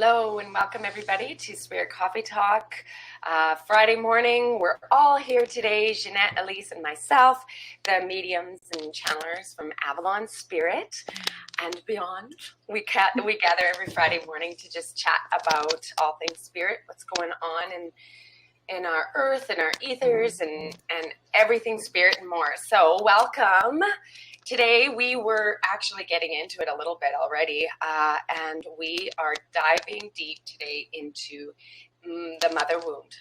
Hello and welcome everybody to Spirit Coffee Talk. Friday morning, we're all here today, Ginette, Elyse, and myself, the mediums and channelers from Avalon Spirit and beyond. We gather every Friday morning to just chat about all things spirit, what's going on in our earth and our ethers and everything spirit and more. So welcome. Today we were actually getting into it a little bit already, and we are diving deep today into the mother wound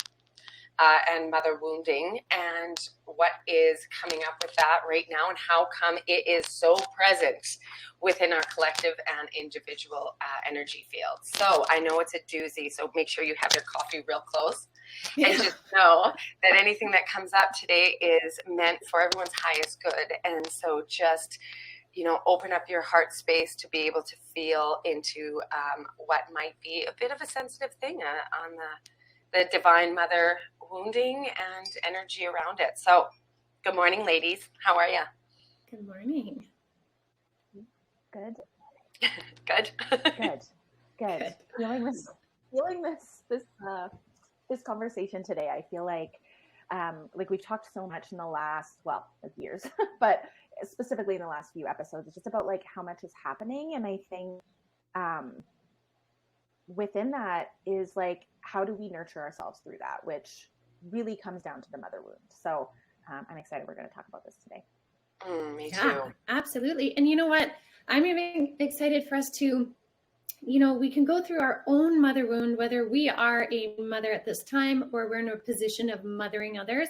and mother wounding and what is coming up with that right now and how come it is so present within our collective and individual energy fields. So I know it's a doozy, so make sure you have your coffee real close. And just know that anything that comes up today is meant for everyone's highest good. And so just, open up your heart space to be able to feel into what might be a bit of a sensitive thing on the Divine Mother wounding and energy around it. So good morning, ladies. How are you? Good morning. Good. Good. Good. Feeling this conversation today. I feel like we've talked so much in the last, years, but specifically in the last few episodes, it's just about how much is happening. And I think within that is how do we nurture ourselves through that, which really comes down to the mother wound. So I'm excited. We're going to talk about this today. Me too. Yeah, absolutely. And you know what? I'm even excited for us to we can go through our own mother wound, whether we are a mother at this time or we're in a position of mothering others,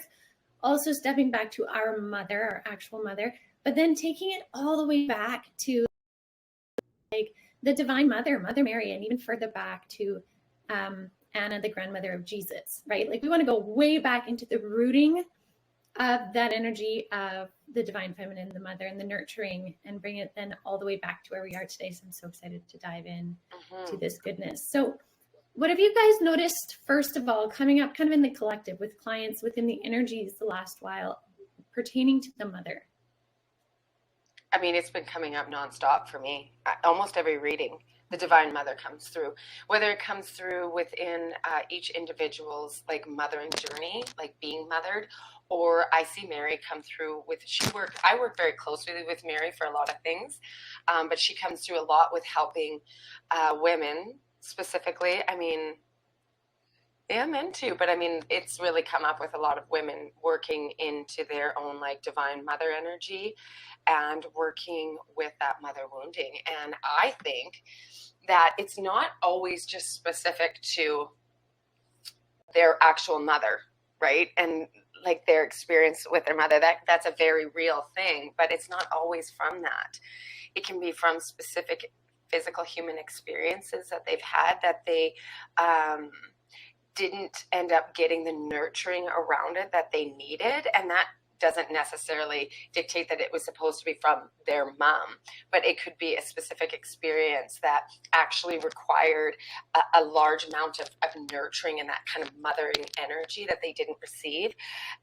also stepping back to our mother, our actual mother, but then taking it all the way back to the Divine Mother, Mother Mary, and even further back to Anna, the grandmother of Jesus, right? We want to go way back into the rooting of that energy of the divine feminine, the mother, and the nurturing, and bring it then all the way back to where we are today. So I'm so excited to dive in to this goodness. So what have you guys noticed, first of all, coming up kind of in the collective with clients within the energies the last while pertaining to the mother? I mean, it's been coming up nonstop for me. Almost every reading, the Divine Mother comes through, whether it comes through within each individual's mothering journey, being mothered, or I see Mary come through with, I work very closely with Mary for a lot of things, but she comes through a lot with helping women specifically. I mean, yeah, men too, but I mean, it's really come up with a lot of women working into their own Divine Mother energy and working with that mother wounding. And I think that it's not always just specific to their actual mother, right? And their experience with their mother, that's a very real thing, but it's not always from that. It can be from specific physical human experiences that they've had that they didn't end up getting the nurturing around it that they needed. And that doesn't necessarily dictate that it was supposed to be from their mom, but it could be a specific experience that actually required a large amount of nurturing and that kind of mothering energy that they didn't receive.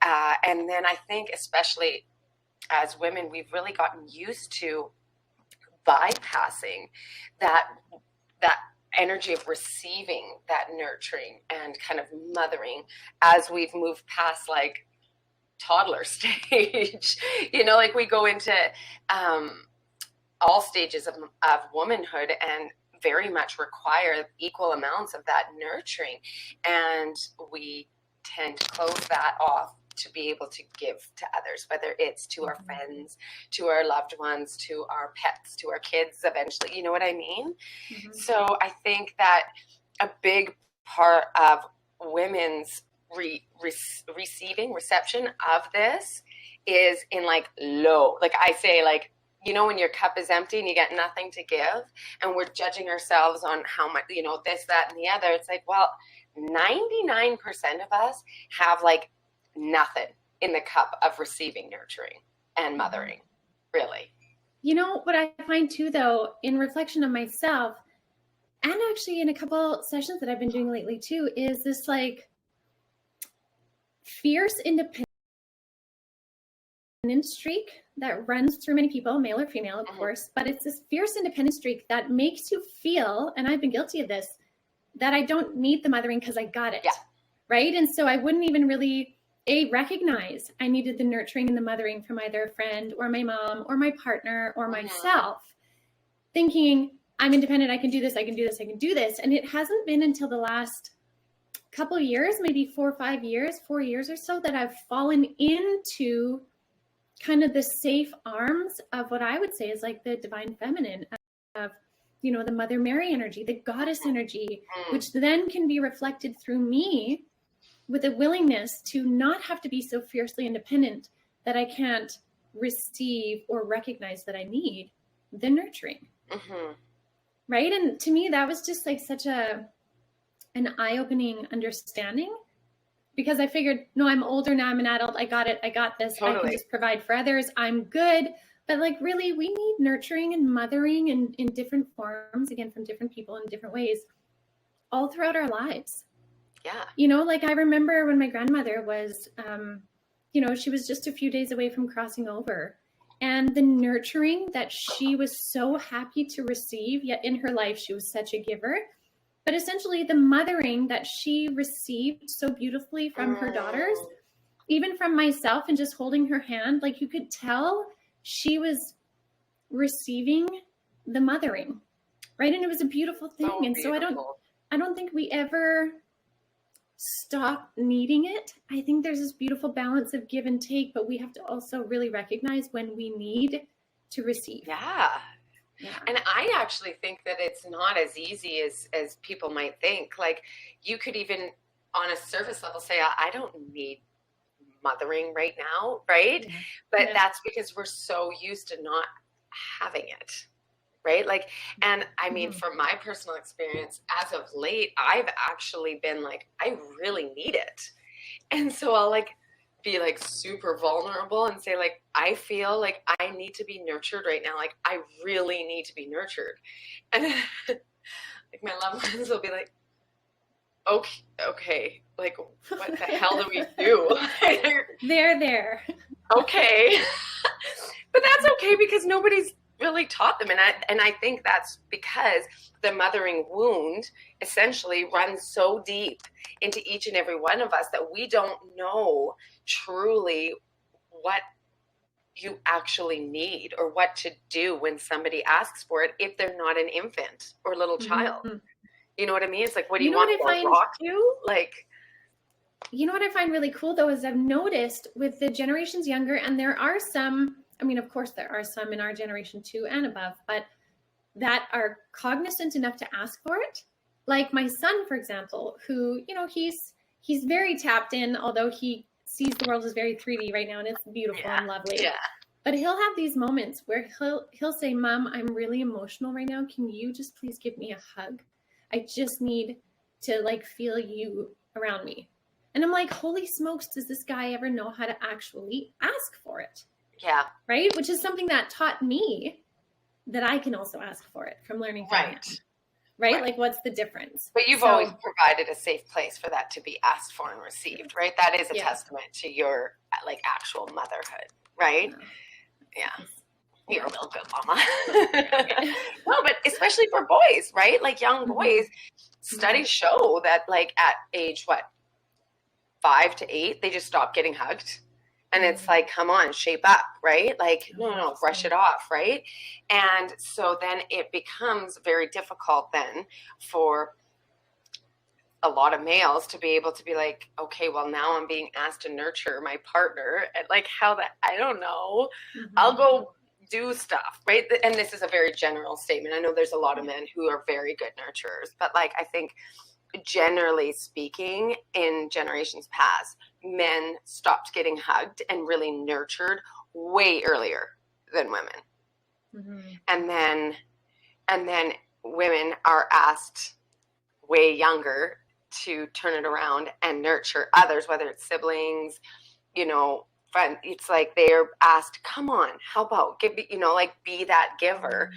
And then I think especially as women, we've really gotten used to bypassing that energy of receiving that nurturing and kind of mothering as we've moved past toddler stage. We go into all stages of womanhood and very much require equal amounts of that nurturing, and we tend to close that off to be able to give to others, whether it's to our friends, to our loved ones, to our pets, to our kids eventually, you know what I mean? Mm-hmm. So I think that a big part of women's reception of this is in low, I say, when your cup is empty and you get nothing to give, and we're judging ourselves on how much, this, that, and the other. It's 99% of us have nothing in the cup of receiving nurturing and mothering, really. What I find too, though, in reflection of myself, and actually in a couple sessions that I've been doing lately too, is this fierce independent streak that runs through many people, male or female, of course, but it's this fierce independent streak that makes you feel, and I've been guilty of this, that I don't need the mothering because I got it. Yeah. Right. And so I wouldn't even really recognize I needed the nurturing and the mothering from either a friend or my mom or my partner or myself, thinking I'm independent. I can do this. I can do this. I can do this. And it hasn't been until the last couple of years, maybe 4 years or so, that I've fallen into kind of the safe arms of what I would say is like the divine feminine, of, you know, the Mother Mary energy, the goddess energy, which then can be reflected through me with a willingness to not have to be so fiercely independent that I can't receive or recognize that I need the nurturing. Right. And to me, that was just like such an eye-opening understanding, because I figured, no, I'm older now, I'm an adult, I got it, I got this, totally. I can just provide for others, I'm good. But like, really, we need nurturing and mothering in different forms, again, from different people in different ways, all throughout our lives. Yeah. You know, like I remember when my grandmother was, you know, she was just a few days away from crossing over. And the nurturing that she was so happy to receive, yet in her life, she was such a giver. But essentially the mothering that she received so beautifully from her daughters, even from myself, and just holding her hand, like you could tell she was receiving the mothering, right? And it was a beautiful thing. So and beautiful. So I don't think we ever stop needing it. I think there's this beautiful balance of give and take, but we have to also really recognize when we need to receive. Yeah. And I actually think that it's not as easy as people might think. Like, you could even on a surface level say, I don't need mothering right now, right? Yeah. But that's because we're so used to not having it, right? Like, and I mean, from my personal experience, as of late, I've actually been like, I really need it. And so I'll like be like super vulnerable and say like, I feel like I need to be nurtured right now. Like, I really need to be nurtured. And like my loved ones will be like, okay, like what the hell do we do? They're there. Okay. But that's okay, because nobody's really taught them. And I think that's because the mothering wound essentially runs so deep into each and every one of us that we don't know truly what you actually need or what to do when somebody asks for it, if they're not an infant or little child. You know what I mean? It's like, what do you want to rock you? Like, you know what I find really cool though, is I've noticed with the generations younger, and there are some, I mean, of course there are some in our generation too and above, but that are cognizant enough to ask for it. Like my son, for example, who, you know, he's very tapped in, although he sees the world as very 3D right now, and it's beautiful and lovely. Yeah. But he'll have these moments where he'll say, Mom, I'm really emotional right now. Can you just please give me a hug? I just need to like feel you around me. And I'm like, holy smokes, does this guy ever know how to actually ask for it? Yeah. Right? Which is something that taught me that I can also ask for it from learning from him. Right? Like, what's the difference? But you've always provided a safe place for that to be asked for and received, right? That is a testament to your like actual motherhood, right? Yeah. You're a real good mama. No, but especially for boys, right? Like young boys, studies show that like at age, 5 to 8, they just stop getting hugged. And it's like, come on, shape up, right? Like, no, brush it off, right? And so then it becomes very difficult then for a lot of males to be able to be like, okay, well, now I'm being asked to nurture my partner. And like I don't know, I'll go do stuff, right? And this is a very general statement. I know there's a lot of men who are very good nurturers, but like, I think generally speaking, in generations past, men stopped getting hugged and really nurtured way earlier than women. And then women are asked way younger to turn it around and nurture others, whether it's siblings, you know, friend. It's like they're asked, come on, how about give, you know, like be that giver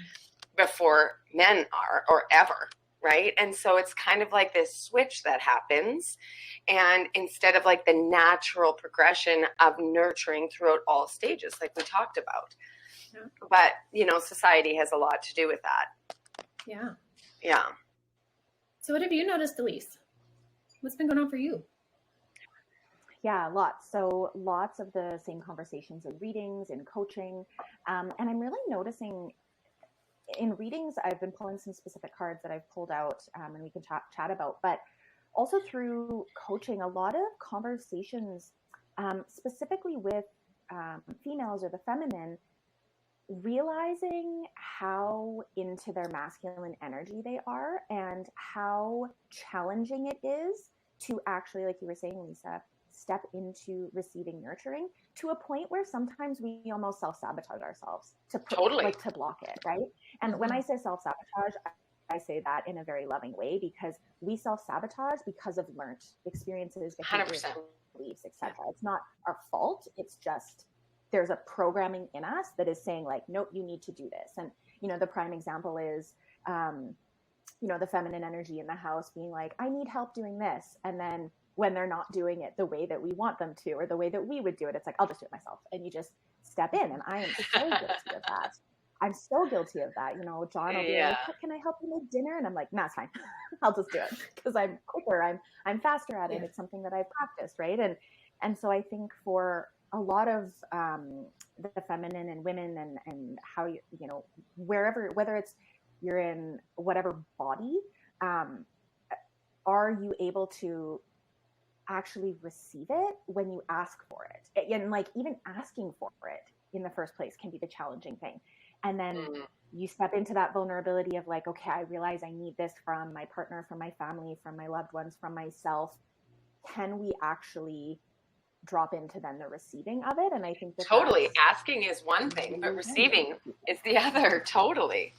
before men are, or ever. Right. And so it's kind of like this switch that happens. And instead of like the natural progression of nurturing throughout all stages, like we talked about. But, you know, society has a lot to do with that. Yeah. Yeah. So what have you noticed, Elyse? What's been going on for you? Yeah, lots. So lots of the same conversations in readings, in coaching. And I'm really noticing in readings, I've been pulling some specific cards that I've pulled out and we can chat about, but also through coaching, a lot of conversations, specifically with females or the feminine, realizing how into their masculine energy they are and how challenging it is to actually, like you were saying, Lisa, step into receiving nurturing to a point where sometimes we almost self-sabotage ourselves to to block it, right? And when I say self-sabotage, I say that in a very loving way, because we self-sabotage because of learned experiences, behaviors, 100%. beliefs, etc. It's not our fault. It's just there's a programming in us that is saying like, nope, you need to do this. And, the prime example is, the feminine energy in the house being like, I need help doing this. And then when they're not doing it the way that we want them to, or the way that we would do it, it's like, I'll just do it myself. And you just step in. And I am so guilty of that. I'm so guilty of that. John will be like, can I help you make dinner? And I'm like, nah, it's fine. I'll just do it because I'm quicker. I'm faster at it. It's something that I've practiced. Right. And so I think for a lot of the feminine and women and how wherever, whether it's you're in whatever body, are you able to actually receive it when you ask for it? And like even asking for it in the first place can be the challenging thing. And then you step into that vulnerability of like, okay, I realize I need this from my partner, from my family, from my loved ones, from myself. Can we actually drop into then the receiving of it? And I think that totally asking is one thing, but receiving is the other. Totally.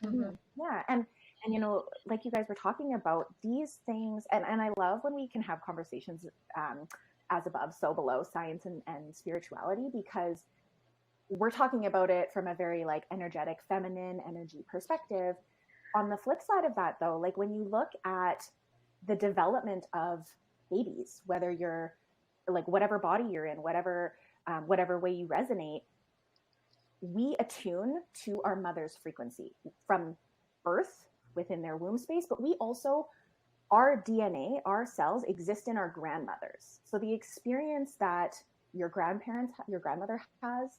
Mm-hmm. Yeah. And like you guys were talking about these things, and I love when we can have conversations as above, so below, science and spirituality, because we're talking about it from a very like energetic feminine energy perspective. On the flip side of that though, like when you look at the development of babies, whether you're like whatever body you're in, whatever way you resonate, we attune to our mother's frequency from birth within their womb space, but we also, our DNA, our cells exist in our grandmothers. So the experience that your grandmother has,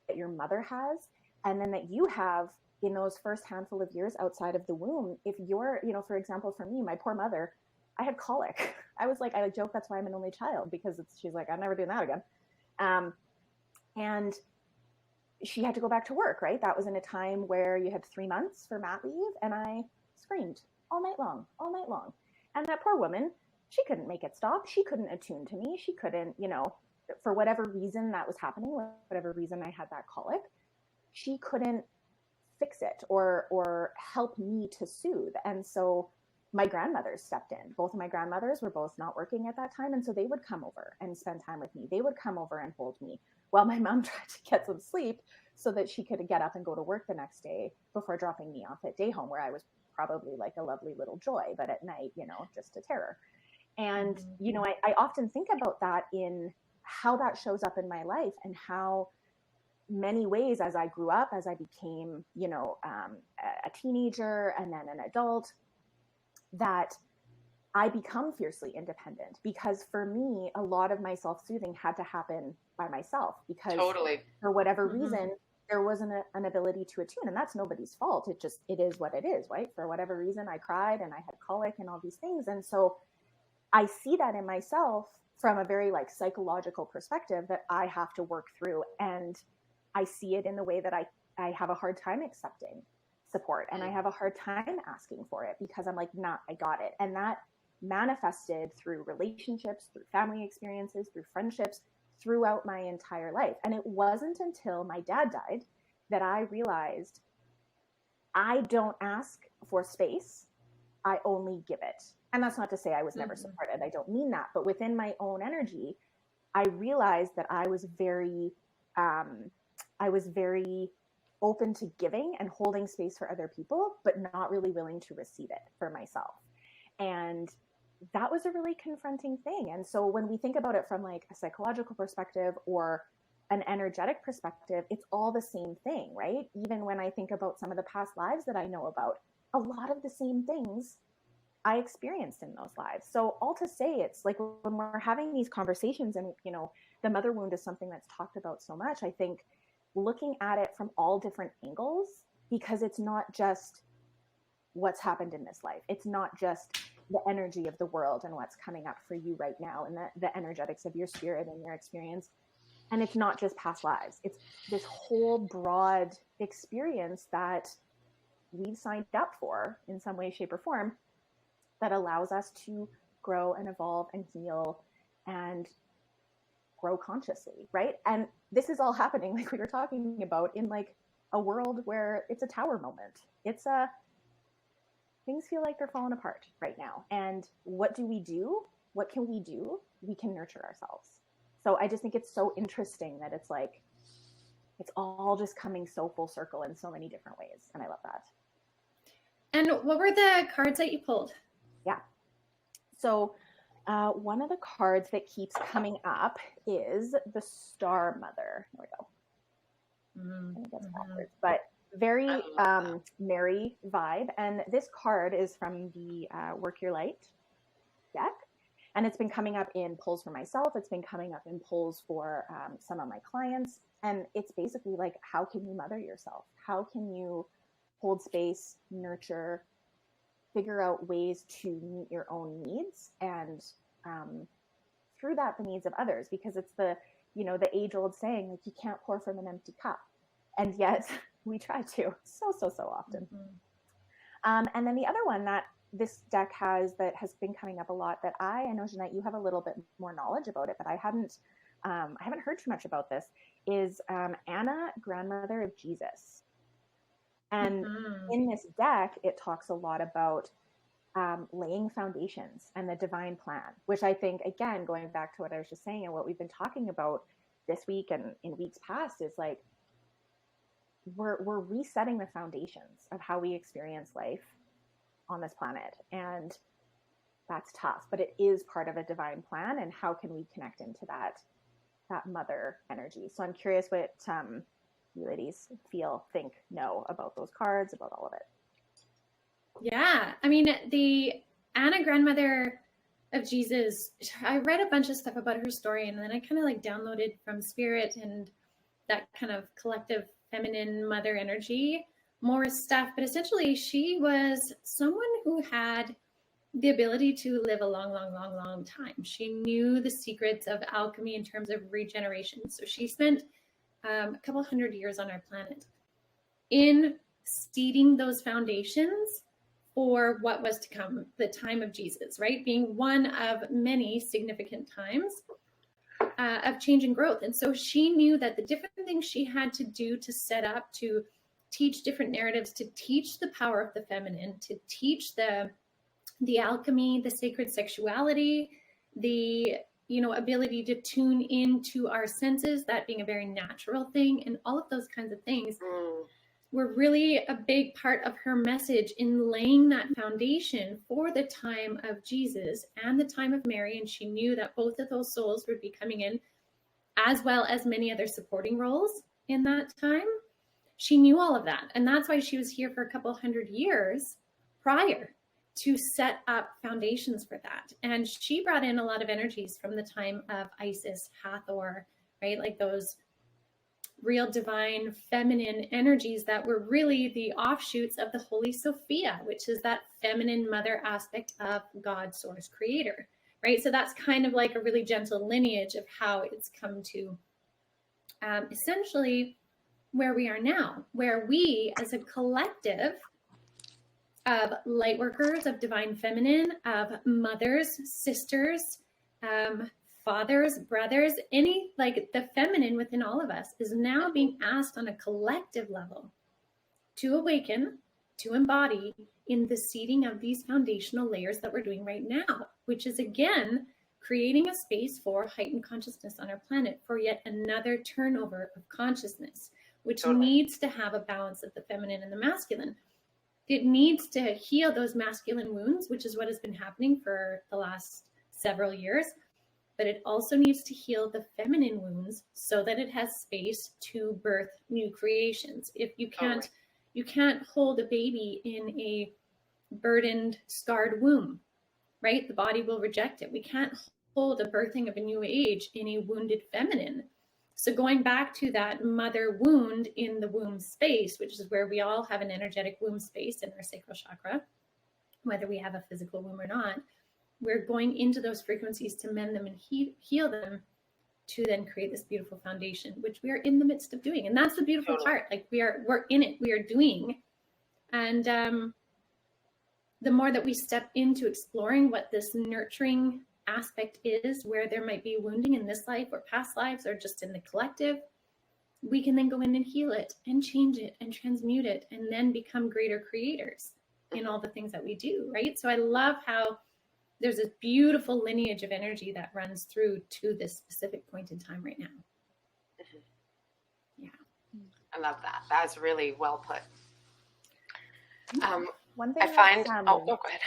that your mother has, and then that you have in those first handful of years outside of the womb, if you're, for example, for me, my poor mother, I had colic. I joke that's why I'm an only child, because she's like, I'm never doing that again. And she had to go back to work, right? That was in a time where you had 3 months for mat leave, and I screamed all night long. And that poor woman, she couldn't make it stop. She couldn't attune to me. She couldn't, for whatever reason that was happening, whatever reason I had that colic, she couldn't fix it or help me to soothe. And so my grandmothers stepped in. Both of my grandmothers were both not working at that time. And so they would come over and spend time with me. They would come over and hold me while my mom tried to get some sleep so that she could get up and go to work the next day before dropping me off at day home, where I was probably like a lovely little joy, but at night, just a terror. And, I often think about that in how that shows up in my life, and how many ways as I grew up, as I became, a teenager and then an adult, that I become fiercely independent, because for me, a lot of my self-soothing had to happen by myself, because for whatever reason, there wasn't an ability to attune, and that's nobody's fault. It is what it is, right? For whatever reason, I cried and I had colic and all these things. And so I see that in myself from a very like psychological perspective that I have to work through. And I see it in the way that I have a hard time accepting support, and I have a hard time asking for it, because I'm like, nah, I got it. And that manifested through relationships, through family experiences, through friendships, throughout my entire life. And it wasn't until my dad died that I realized I don't ask for space, I only give it. And that's not to say I was never supported. I don't mean that. But within my own energy, I realized that I was very open to giving and holding space for other people, but not really willing to receive it for myself. And that was a really confronting thing. And so when we think about it from like a psychological perspective or an energetic perspective, it's all the same thing, right? Even when I think about some of the past lives that I know about, a lot of the same things I experienced in those lives. So all to say, it's like when we're having these conversations and, you know, the mother wound is something that's talked about so much, I think looking at it from all different angles, because it's not just what's happened in this life. It's not just the energy of the world and what's coming up for you right now and the energetics of your spirit and your experience. And it's not just past lives. It's this whole broad experience that we've signed up for in some way, shape, or form that allows us to grow and evolve and heal and grow consciously, right? And this is all happening, like we were talking about, in like a world where it's a tower moment. Things feel like they're falling apart right now. And what do we do? What can we do? We can nurture ourselves. So I just think it's so interesting that it's like, it's all just coming so full circle in so many different ways. And I love that. And what were the cards that you pulled? Yeah. So one of the cards that keeps coming up is the Star Mother. Here we go. I think that's backwards, but very Mary vibe. And this card is from the Work Your Light deck. And it's been coming up in pulls for myself. It's been coming up in pulls for some of my clients. And it's basically like, how can you mother yourself? How can you hold space, nurture, figure out ways to meet your own needs, and through that, the needs of others? Because it's the age-old saying, like, you can't pour from an empty cup. And yet we try to so often. And then the other one that this deck has that has been coming up a lot, that I know, Ginette, you have a little bit more knowledge about it, but I haven't heard too much about this, is Anna, Grandmother of Jesus. And in this deck, it talks a lot about laying foundations and the divine plan, which I think, again, going back to what I was just saying and what we've been talking about this week and in weeks past, is like, we're resetting the foundations of how we experience life on this planet. And that's tough, but it is part of a divine plan. And how can we connect into that mother energy? So I'm curious what you ladies think, know about those cards, about all of it. Yeah. I mean, the Anna, Grandmother of Jesus, I read a bunch of stuff about her story, and then I kind of like downloaded from Spirit and that kind of collective feminine mother energy, more stuff. But essentially, she was someone who had the ability to live a long time. She knew the secrets of alchemy in terms of regeneration. So she spent a couple hundred years on our planet in seeding those foundations for what was to come, the time of Jesus, right? Being one of many significant times of change and growth. And so she knew that the different things she had to do to set up, to teach different narratives, to teach the power of the feminine, to teach the alchemy, the sacred sexuality, the ability to tune into our senses, that being a very natural thing, and all of those kinds of things were really a big part of her message in laying that foundation for the time of Jesus and the time of Mary. And she knew that both of those souls would be coming in, as well as many other supporting roles in that time. She knew all of that. And that's why she was here for a couple hundred years prior to set up foundations for that. And she brought in a lot of energies from the time of Isis, Hathor, right? Like those real divine feminine energies that were really the offshoots of the Holy Sophia, which is that feminine mother aspect of God, source, creator, right? So that's kind of like a really gentle lineage of how it's come to essentially where we are now, where we as a collective of light workers, of divine feminine, of mothers, sisters, fathers, brothers, any, like the feminine within all of us is now being asked on a collective level to awaken, to embody in the seeding of these foundational layers that we're doing right now, which is again, creating a space for heightened consciousness on our planet, for yet another turnover of consciousness, which needs to have a balance of the feminine and the masculine. It needs to heal those masculine wounds, which is what has been happening for the last several years. But it also needs to heal the feminine wounds so that it has space to birth new creations. If you can't hold a baby in a burdened, scarred womb, right? The body will reject it. We can't hold a birthing of a new age in a wounded feminine. So going back to that mother wound in the womb space, which is where we all have an energetic womb space in our sacral chakra, whether we have a physical womb or not, we're going into those frequencies to mend them and heal them, to then create this beautiful foundation, which we are in the midst of doing. And that's the beautiful part. Like we're in it, we are doing. And the more that we step into exploring what this nurturing aspect is, where there might be wounding in this life or past lives or just in the collective, we can then go in and heal it and change it and transmute it and then become greater creators in all the things that we do, right? So I love how there's a beautiful lineage of energy that runs through to this specific point in time right now. Yeah. I love that. That's really well put. One thing I find, go ahead.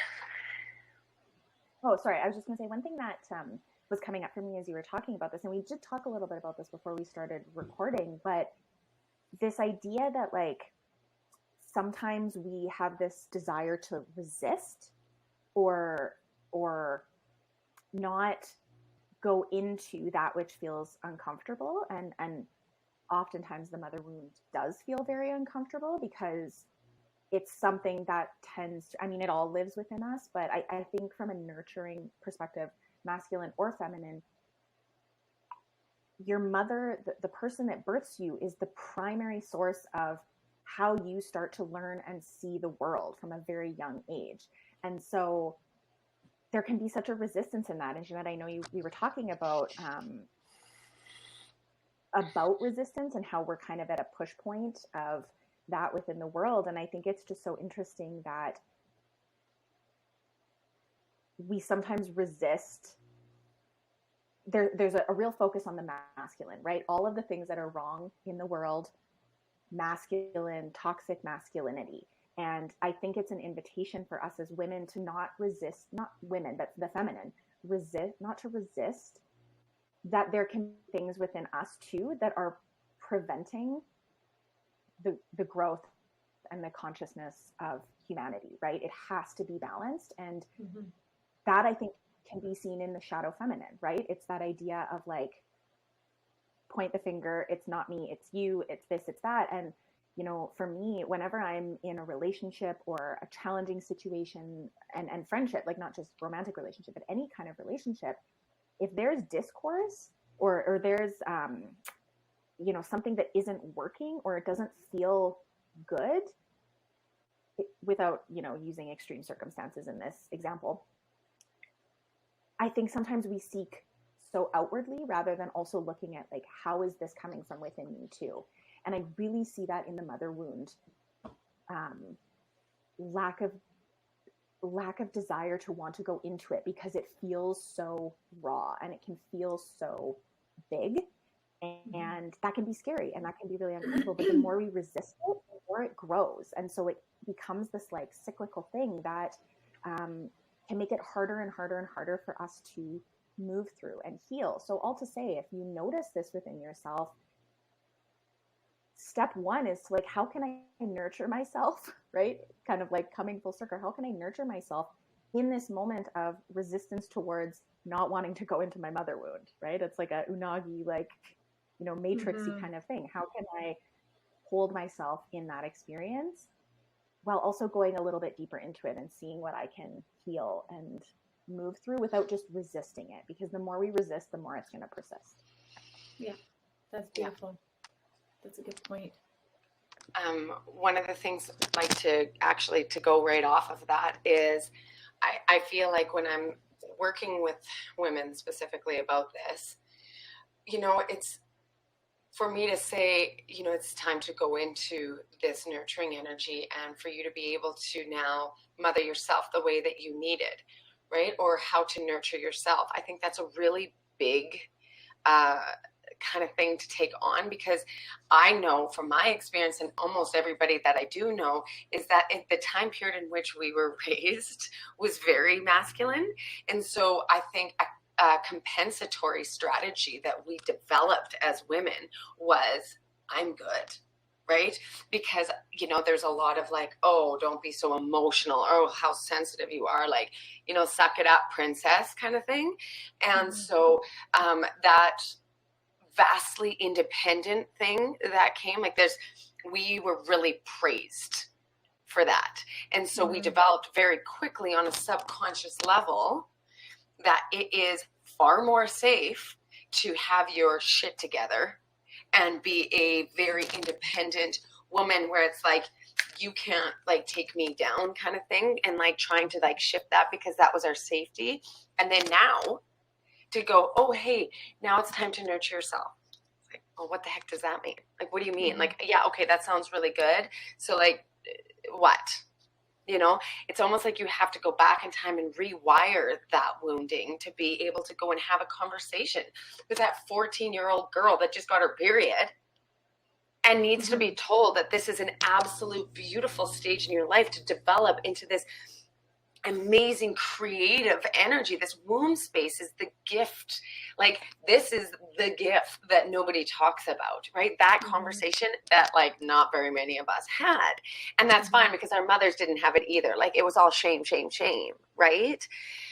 Oh, sorry. I was just going to say one thing that was coming up for me as you were talking about this, and we did talk a little bit about this before we started recording, but this idea that like sometimes we have this desire to resist or not go into that which feels uncomfortable, and oftentimes the mother wound does feel very uncomfortable because it's something that tends to, I mean, it all lives within us, but I think from a nurturing perspective, masculine or feminine, your mother, the person that births you, is the primary source of how you start to learn and see the world from a very young age. And so there can be such a resistance in that. And Ginette, I know we were talking about resistance and how we're kind of at a push point of that within the world. And I think it's just so interesting that we sometimes resist. There's a real focus on the masculine, right? All of the things that are wrong in the world, masculine, toxic masculinity. And I think it's an invitation for us as women to not resist, not women, but the feminine, not to resist that there can be things within us too that are preventing the growth and the consciousness of humanity, right? It has to be balanced. And that I think can be seen in the shadow feminine, right? It's that idea of like, point the finger, it's not me, it's you, it's this, it's that. And, you know, for me, whenever I'm in a relationship or a challenging situation and friendship, like not just romantic relationship, but any kind of relationship, if there's discourse or there's, you know, something that isn't working or it doesn't feel good, without, you know, using extreme circumstances in this example, I think sometimes we seek so outwardly rather than also looking at like, how is this coming from within me too? And I really see that in the mother wound, lack of desire to want to go into it because it feels so raw and it can feel so big. And that can be scary and that can be really uncomfortable. But the more we resist it, the more it grows. And so it becomes this like cyclical thing that can make it harder and harder and harder for us to move through and heal. So all to say, if you notice this within yourself, step one is to like, how can I nurture myself, right? Kind of like coming full circle. How can I nurture myself in this moment of resistance towards not wanting to go into my mother wound, right? It's like a unagi, like, you know, matrixy kind of thing. How can I hold myself in that experience while also going a little bit deeper into it and seeing what I can heal and move through without just resisting it? Because the more we resist, the more it's going to persist. Yeah, that's beautiful. That's a good point. One of the things I'd like to go right off of that is I feel like when I'm working with women specifically about this, you know, it's for me to say, you know, it's time to go into this nurturing energy and for you to be able to now mother yourself the way that you needed, right? Or how to nurture yourself. I think that's a really big kind of thing to take on, because I know from my experience and almost everybody that I do know is that in the time period in which we were raised was very masculine. And so I think a compensatory strategy that we developed as women was, I'm good, right? Because, you know, there's a lot of like, oh, don't be so emotional. Oh, how sensitive you are. Like, you know, suck it up, princess kind of thing. And so that vastly independent thing that came, like we were really praised for that. And so we developed very quickly on a subconscious level that it is far more safe to have your shit together and be a very independent woman, where it's like, you can't like take me down kind of thing, and like trying to like shift that because that was our safety. And then now to go, oh, hey, now it's time to nurture yourself. It's like, well, what the heck does that mean? Like, what do you mean? Like, yeah, okay, that sounds really good. So like, what? You know, it's almost like you have to go back in time and rewire that wounding to be able to go and have a conversation with that 14-year-old girl that just got her period and needs to be told that this is an absolute beautiful stage in your life to develop into this amazing creative energy. This womb space is the gift. Like, this is the gift that nobody talks about, right? That conversation that like not very many of us had. And that's fine, because our mothers didn't have it either. Like, it was all shame, shame, shame, right?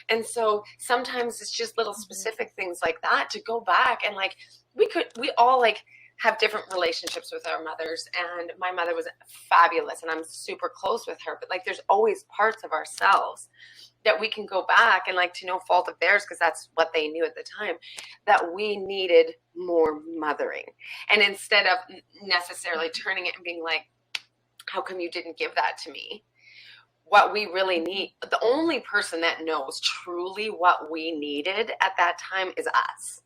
And so sometimes it's just little specific things like that to go back and like, we all like have different relationships with our mothers, and my mother was fabulous and I'm super close with her, but like there's always parts of ourselves that we can go back and like, to no fault of theirs, because that's what they knew at the time, that we needed more mothering. And instead of necessarily turning it and being like, how come you didn't give that to me? What we really need, the only person that knows truly what we needed at that time is us.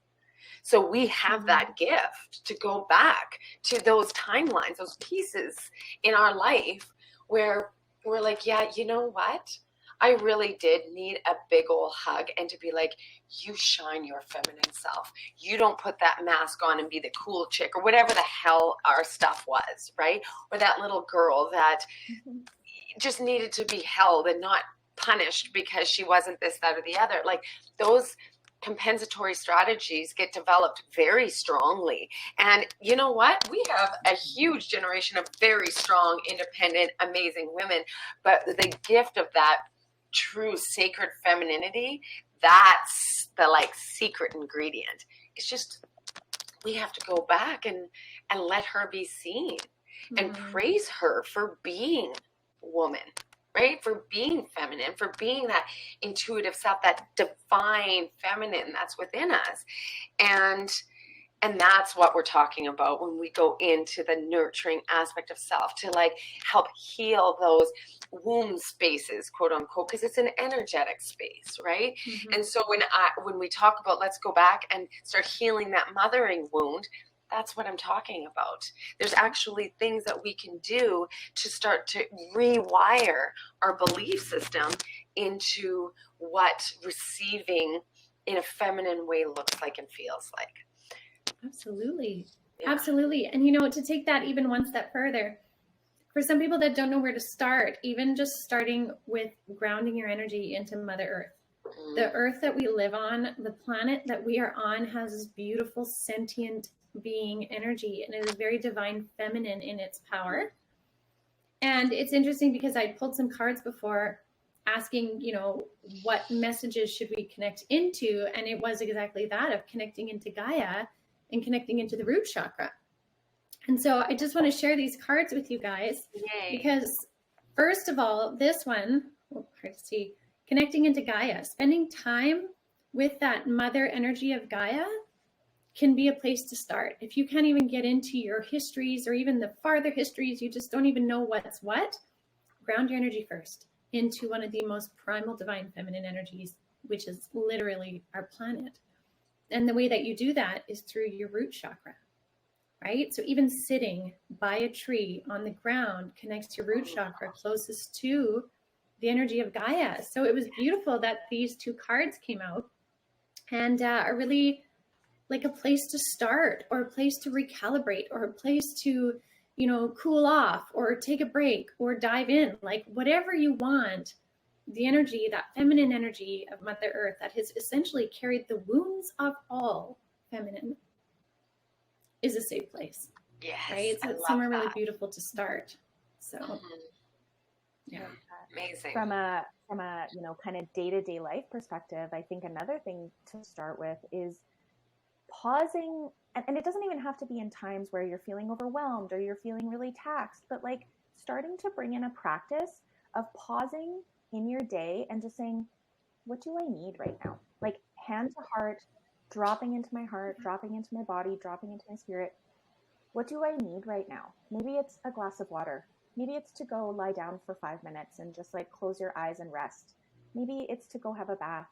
So we have that gift to go back to those timelines, those pieces in our life where we're like, yeah, you know what? I really did need a big old hug, and to be like, you shine your feminine self. You don't put that mask on and be the cool chick, or whatever the hell our stuff was, right? Or that little girl that just needed to be held and not punished because she wasn't this, that, or the other. Like, those compensatory strategies get developed very strongly. And you know what? We have a huge generation of very strong, independent, amazing women. But the gift of that true sacred femininity, that's the like secret ingredient. It's just, we have to go back and let her be seen and praise her for being woman, right? For being feminine, for being that intuitive self, that divine feminine that's within us. And that's what we're talking about when we go into the nurturing aspect of self, to like help heal those womb spaces, quote unquote, because it's an energetic space, right? And so when we talk about, let's go back and start healing that mothering wound, that's what I'm talking about. There's actually things that we can do to start to rewire our belief system into what receiving in a feminine way looks like and feels like. Absolutely. Yeah. Absolutely. And you know, to take that even one step further, for some people that don't know where to start, even just starting with grounding your energy into Mother Earth. The earth that we live on, the planet that we are on, has this beautiful sentient being energy, and it is very divine feminine in its power. And it's interesting because I pulled some cards before asking, you know, what messages should we connect into? And it was exactly that, of connecting into Gaia and connecting into the root chakra. And so I just want to share these cards with you guys. Yay. Because first of all, this one, hard to see, connecting into Gaia, spending time with that mother energy of Gaia can be a place to start. If you can't even get into your histories, or even the farther histories, you just don't even know what's what, ground your energy first into one of the most primal divine feminine energies, which is literally our planet. And the way that you do that is through your root chakra, right? So even sitting by a tree on the ground connects your root chakra closest to the energy of Gaia. So it was beautiful that these two cards came out and are really like a place to start, or a place to recalibrate, or a place to, you know, cool off, or take a break, or dive in, like whatever you want. The energy, that feminine energy of Mother Earth that has essentially carried the wounds of all feminine, is a safe place. Yes, right? So I it's love somewhere really that. beautiful to start. So Yeah, amazing. From a kind of day-to-day life perspective, I think another thing to start with is pausing, and it doesn't even have to be in times where you're feeling overwhelmed or you're feeling really taxed, but like starting to bring in a practice of pausing in your day and just saying, what do I need right now? Like hand to heart, dropping into my heart, dropping into my body, dropping into my spirit. What do I need right now? Maybe it's a glass of water. Maybe it's to go lie down for 5 minutes and just like close your eyes and rest. Maybe it's to go have a bath.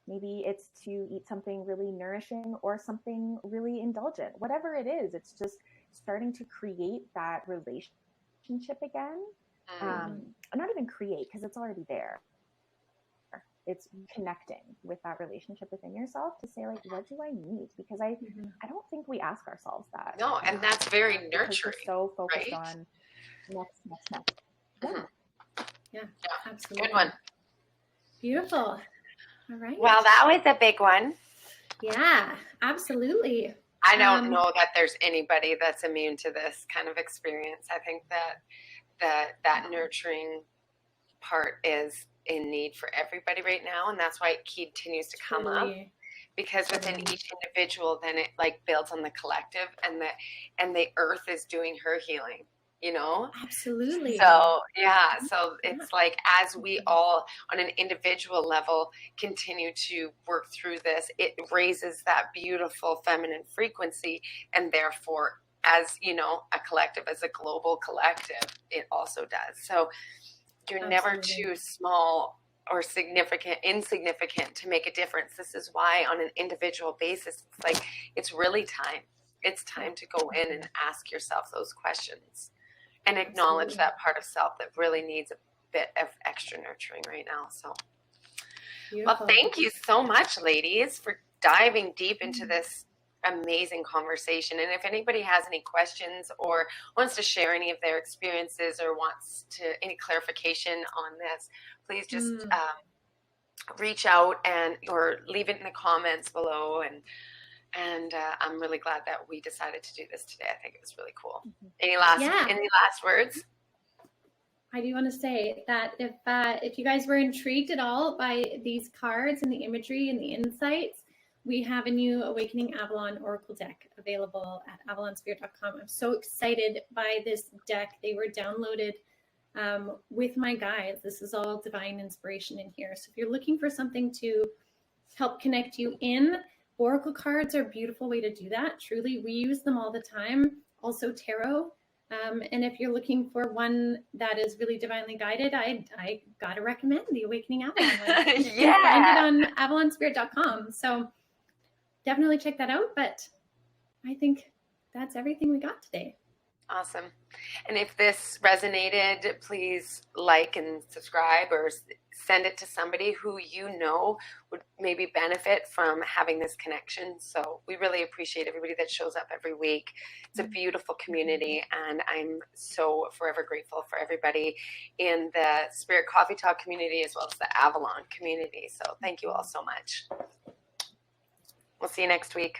Maybe it's to eat something really nourishing or something really indulgent. Whatever it is, it's just starting to create that relationship again. Not even create, because it's already there. It's connecting with that relationship within yourself to say, like, what do I need? Because I don't think we ask ourselves that. No, and that's very nurturing. We're so focused right? on next. Yeah. yeah, absolutely. Good one. Beautiful. All right. Well, that was a big one. Yeah, absolutely. I don't know that there's anybody that's immune to this kind of experience. I think that nurturing part is in need for everybody right now, and that's why it continues to come up, because within each individual, then it like builds on the collective, and the earth is doing her healing, you know. Absolutely. So it's like, as we all on an individual level continue to work through this, it raises that beautiful feminine frequency, and therefore, as you know, a collective, as a global collective, it also does. So you're never too small or insignificant to make a difference. This is why on an individual basis, it's like, it's really time. It's time to go in and ask yourself those questions and acknowledge that part of self that really needs a bit of extra nurturing right now. So, well, thank you so much, ladies, for diving deep into this amazing conversation. And if anybody has any questions or wants to share any of their experiences or wants any clarification on this, please just reach out or leave it in the comments below. And I'm really glad that we decided to do this today. I think it was really cool. Any last words? I do want to say that if you guys were intrigued at all by these cards and the imagery and the insights, we have a new Awakening Avalon Oracle deck available at avalonspirit.com. I'm so excited by this deck. They were downloaded with my guides. This is all divine inspiration in here. So if you're looking for something to help connect you in, Oracle cards are a beautiful way to do that. Truly, we use them all the time. Also tarot. And if you're looking for one that is really divinely guided, I gotta recommend the Awakening Avalon. You can find it on avalonspirit.com. So definitely check that out. But I think that's everything we got today. Awesome. And if this resonated, please like and subscribe, or send it to somebody who you know would maybe benefit from having this connection. So we really appreciate everybody that shows up every week. It's a beautiful community, and I'm so forever grateful for everybody in the Spirit Coffee Talk community as well as the Avalon community. So thank you all so much. We'll see you next week.